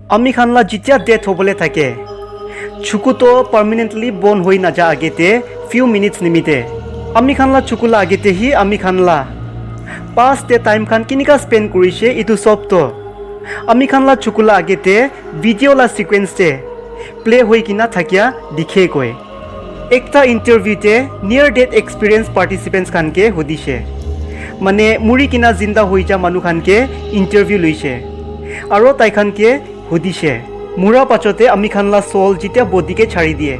আমি খানলা যেতিয়া ডেথ হবলে থাকে চুকু তো পার্মানেন্টলি বন হয়ে না যা আগেতে ফিউ মিনিটস নিমিতে আমি খানলা চুকুলা আগেতে হি আমি খানলা পাস্ট টাইম খান কিনিকা স্পেন্ড করিছে ইটু সব তো আমি খানলা চুকুলা আগেতে ভিডিওলা সিকুয়েন্সতে প্লে হয়ে কিনা থাকিয়া দিখে কয় একটা ইন্টারভিউতে নিয়ার ডেথ এক্সপিরিয়েন্স পার্টিসিপেন্টস খানকে সুধিছে মানে মুড়ি কিনা জিন্দা হয়ে যা মানুহ খানকে ইন্টারভিউ লৈছে আৰু তাই খানকে সুধিছে মুৰা পাছতে আমি খানলা সোল যেতিয়া বডিকে ছাড়ি দিয়ে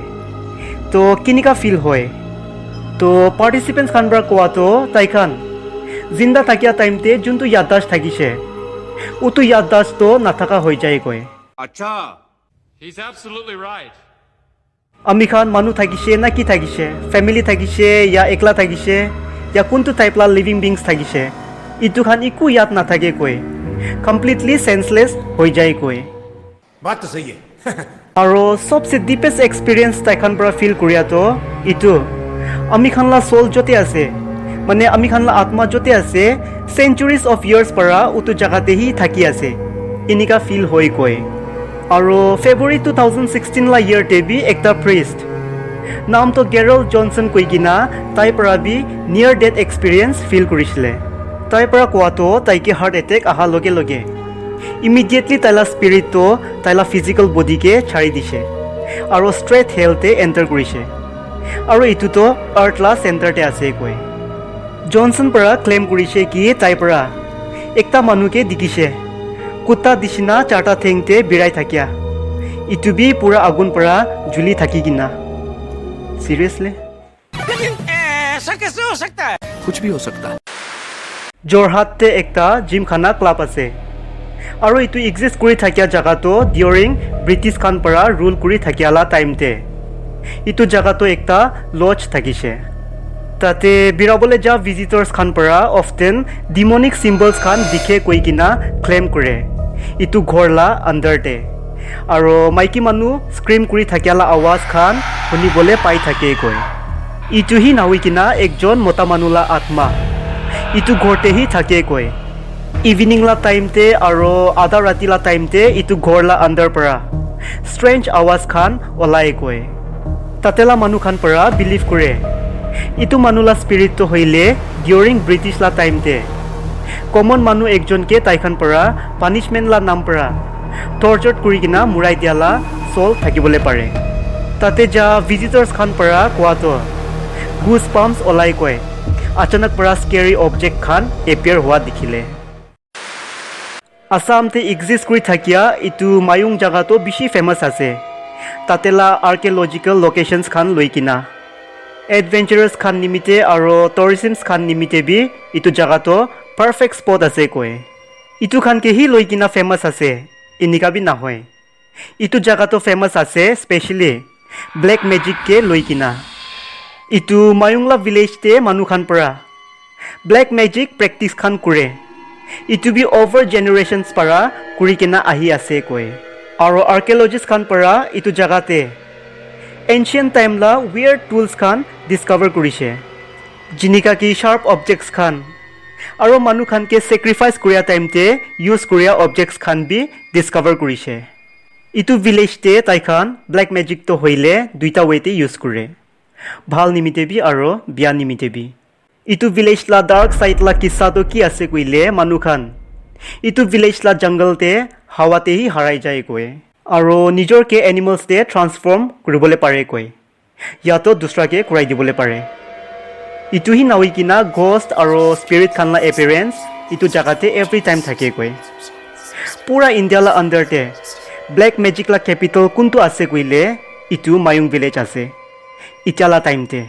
তো কিনিকা ফিল হয় তো পার্টিসিপেন্টস খানবার কোৱাটো তাই খান জিন্দা থাকিয়া টাইমতে যোনটো ইয়াদদাস্ত থাকিছে উটো ইয়াদদাস্ত তো নাথাকা হৈ যায় কয় আচ্ছা He's absolutely right. আমি খান মানুহ থাকিছে না কি থাকিছে ফ্যামিলি থাকিছে ইয়া একলা থাকিছে ইয়া কোনটো টাইপলা লিভিং বিংস থাকিছে ইটো খান একো ইয়াদ নাথাকে কয় কমপ্লিটলি সেন্সলেস হৈ যায় কয় बात तो सही है আৰু সবচে ডিপেষ্ট এক্সপিৰিয়েঞ্চ তাইখান পৰা ফিল কৰিয়াতো ইটো আমি খানলা সোল যতে আছে মানে আমি খানলা আত্মা যতে আছে সেঞ্চুরিজ অফ ইয়ার্স পৰা উটো জাগাতেহি থাকি আছে এনেকা ফিল হৈ কয় আৰু ফেব্ৰুৱাৰী 2016 লা ইয়াৰতে বি একটা প্ৰিষ্ট নামটো গেৰল জনসন কৈ কিনা তাই পৰা বি নিয়াৰ ডেথ এক্সপিৰিয়েঞ্চ ফিল কৰিছিলে তাই পৰা কোৱাটো তাইকে হাৰ্ট এটেক অহা লগে লগে ইমিডিয়েটলি তাইলা স্পিৰিটটো তাইলা ফিজিকেল বডিকে ছাড়ি দিছে আৰু ষ্ট্ৰেট হেল্থে এণ্টাৰ কৰিছে আৰু এইটোতো আৰ্থলা চেণ্টাৰতে আছে কয় জনসন পৰা ক্লেইম কৰিছে কি তাই পৰা একটা মানুহকে দেখিছে কুত্তা দিছিনা চাৰটা ঠেংতে বিৰাই থাকিয়া ইটো বি পুৰা আগুন পৰা জ্বলি থাকি কিনা সিৰিয়াছলি ऐसा कैसे हो सकता है कुछ भी हो सकता है যোৰহাটতে একটা জিমখানা ক্লাব আছে আৰু এইটো এক্সিষ্ট কৰি থাকিয়া জাগাটো ডিউৰিং ব্ৰিটিছ খান পৰা ৰুল কৰি থাকিয়ালা টাইমতে ইটো জাগাটো একটা লজ থাকিছে তাতে বিৰাবলৈ যা ভিজিটৰ্ছ খান পৰা অফটেন ডিমনিক চিম্বলছ খান দিখে কৈ কিনা ক্লেইম কৰে ইটো ঘৰলা আণ্ডাৰতে আৰু মাইকী মানুহ স্ক্ৰীম কৰি থাকিয়ালা আৱাজ খান শুনিবলৈ পাই থাকে কয় ইটোহি নাৱই কিনা একজন মতা মানুহলা আত্মা ইটো ঘৰতেহি থাকে কয় ইভিনিংলা টাইমতে আৰু আধা ৰাতিলা টাইমতে ইটো ঘৰলা আণ্ডাৰ পৰা ষ্ট্ৰেঞ্জ আৱাজ খান ওলাই কয় তাতেলা মানুহ খান পৰা বিলিভ কৰে ইটো মানুহলা স্পিৰিটটো হইলে ডিউৰিং ব্ৰিটিছলা টাইমতে কমন মানুহ একজনকে তাইখান পৰা পানিছমেণ্টলা নাম পৰা টৰ্চাৰ কৰি কিনা মুৰাই দিয়ালা চল থাকিবলৈ পাৰে তাতে যা ভিজিটৰ্ছ খান পৰা কোৱাটো গুজ পাম্পছ ওলাই কয় আচানক পৰা স্কেৰি অবজেক্ট খান এপিয়াৰ হোৱা দেখিলে আসামতে এক্সিষ্ট কৰি থাকিয়া ইটো মায়ুং জাগাটো বেছি ফেমাছ আছে তাতেলা আৰ্কিঅলজিকেল লোকেশ্যনছ খান লৈ কিনা এডভেঞ্চাৰাছ খান নিমিতে আৰু টুৰিজমছ খান নিমিতে বি ইটো জাগাটো পাৰফেক্ট স্পট আছে কয় ইটো খানকেহি লৈ কিনা ফেমাছ আছে এনেকা বি নহয় ইটো জাগাটো ফেমাছ আছে স্পেচিয়েলি ব্লেক মেজিককে লৈ কিনা ইটো মায়ুংলা ভিলেজতে মানুহ খান পৰা ব্লেক মেজিক প্ৰেক্টিছ খান কৰে ইটো বি অভাৰ জেনেৰেশ্যনছ পৰা কৰি কিনা আহি আছে কয় আৰু আৰ্কিঅলজিষ্ট খান পৰা ইটো জাগাতে এনচিয়েণ্ট টাইমলা উইয়াৰ্ড টুলছ খান ডিছকাভাৰ কৰিছে যেনেকা কি শাৰ্প অবজেক্টছ খান আৰু মানুহ খানকে চেক্ৰিফাইচ কৰা টাইমতে ইউজ কৰা অবজেক্টছ খান বি ডিছকাভাৰ কৰিছে ইটো ভিলেজতে তাইখান ব্লেক মেজিকটো হইলে দুইটা ৱেতে ইউজ কৰে ভাল নিমিতে বি আৰু বিয়া নিমিতে বি ইটো ভিলেজলা ডাৰ্ক সাইডলা কিছাটো কি আছে কইলে মানুহ খান ইটো ভিলেজলা জংগলতে হাৱাতেহি হাৰাই যায় কয় আৰু নিজৰকে এনিমেলছতে ট্ৰান্সফৰ্ম কৰিবলৈ পাৰে কয় ইয়াতো দুসৰাকে কৰাই দিবলৈ পাৰে ইটোহি নাৱই কিনা ঘষ্ট আৰু স্পিৰিট খানলা এপিয়াৰেঞ্চ ইটো জাগাতে এভৰি টাইম থাকে কয় পুৰা ইণ্ডিয়ালা আণ্ডাৰতে ব্লেক মেজিকলা কেপিটেল কোনটো আছে কইলে ইটো মায়ুং ভিলেজ আছে ইটালা টাইমতে